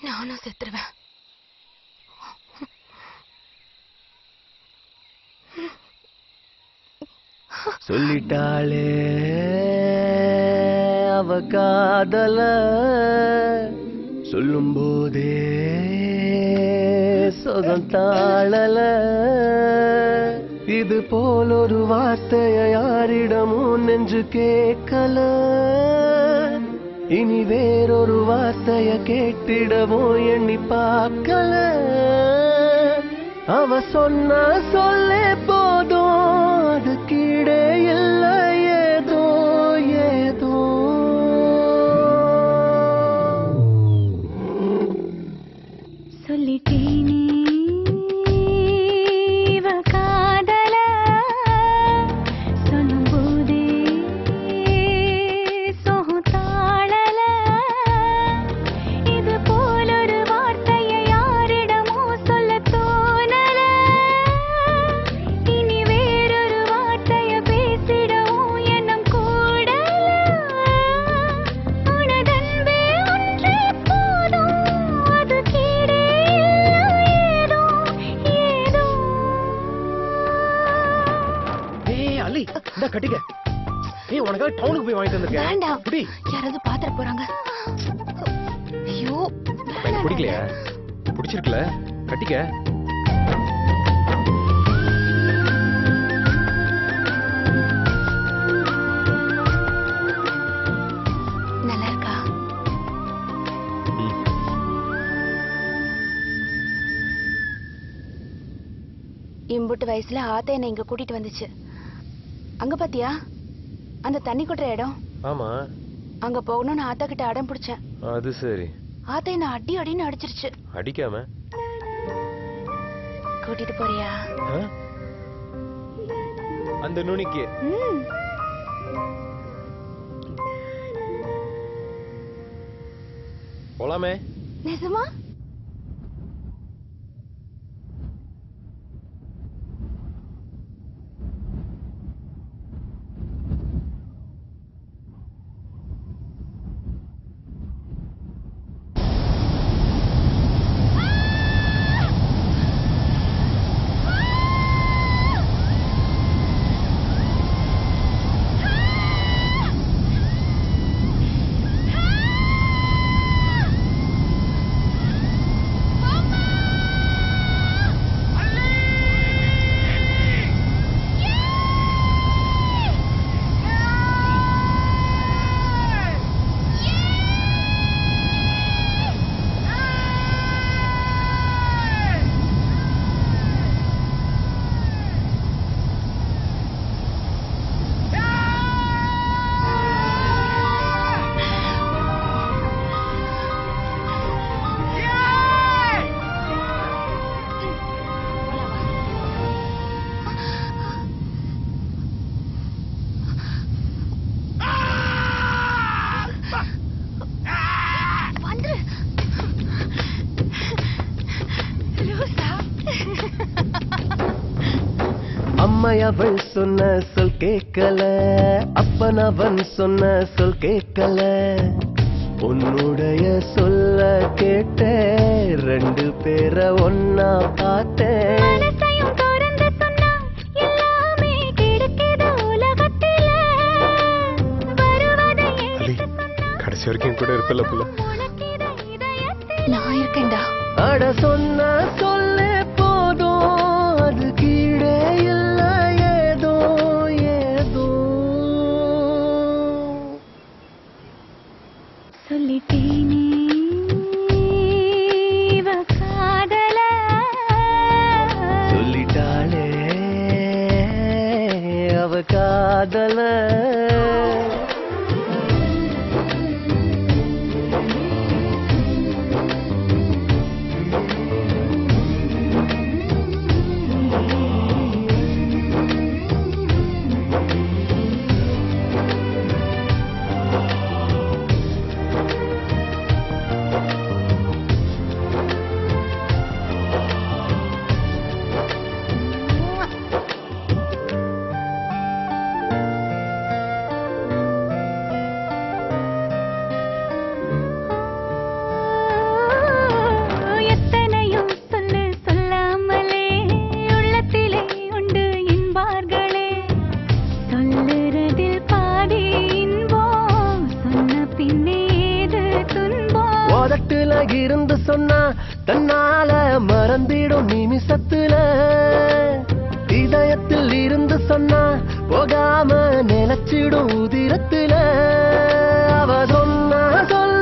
நானும் செத்துருவேன். சொல்லிட்டாளே அவ காதல, சொல்லும் போதே சொகம் தாழல. இது போல் ஒரு வார்த்தைய யாரிடமும் நெஞ்சு கேட்கல. இனி வேறொரு வார்த்தைய கேட்டிடவும் எண்ணி பார்க்கல. அவ சொன்ன சொல்லே போதும், அது கீழே இல்ல ஏதோ ஏதோ. சொல்லிட்டேனே இவ காதல, சொல்லும் போதே சோகம் தாழல. இது போல் ஒரு வார்த்தையை யாரிடமோ சொல்ல தோணல. இனி வேறொரு வார்த்தையை பேசிடவும் எண்ணம் கூடல. உனதன்பே ஒன்றே போதும், அது கீழே ஏதோ ஏதோ. ஏய் அலி, இந்த கட்டிக்க. ஏய் உனக்காக டவுனுக்கு போய் வாங்கிட்டு வந்திருக்கேன். வேண்டாம், குடி. யாராவது பாத்திர போறாங்க. ஐயோ எனக்கு பிடிக்கலையா? பிடிச்சிருக்குல, கட்டிக்க. நல்லா இருக்கா? இம்புட்டு வயசுல ஆத்தா என்னை இங்க கூட்டிட்டு வந்துச்சு. அங்க பாத்தியா அந்த தண்ணி கொட்டுற இடம்? ஆமா. அங்க போகணும்னு ஆத்தா கிட்ட அடம் பிடிச்சேன். அது சரி. ஆத்தா என்ன அடி அடின்னு அடிச்சிருச்சு. அடிக்காம கூட்டிட்டு போறியா? அந்த நுனிக்கு. போலாமே. நிஜமா? அம்மையவள் சொன்ன சொல் கேட்கல, அப்பன் அவன் சொன்ன சொல் கேட்கல. உன்னுடைய சொல்ல கேட்ட ரெண்டு பேரை ஒன்னா பார்த்தேன். கடைசி வரைக்கும் கூட இருப்பில்ல புள்ள. நான் இருக்கேன்டா. அட சொன்ன சொல்லே போதும், அது கீழே இல்ல ஏதோ ஏதோ. சொல்லிட்டேனே இவ காதல, சொல்லிட்டாளே அவ காதல. உதட்டுல இருந்து சொன்னா தன்னால மறந்திடும் நிமிஷத்துல இதயத்தில் இருந்து சொன்னா போகாம நினைச்சிடும் உதிரத்துல அவ சொன்னா சொல்ல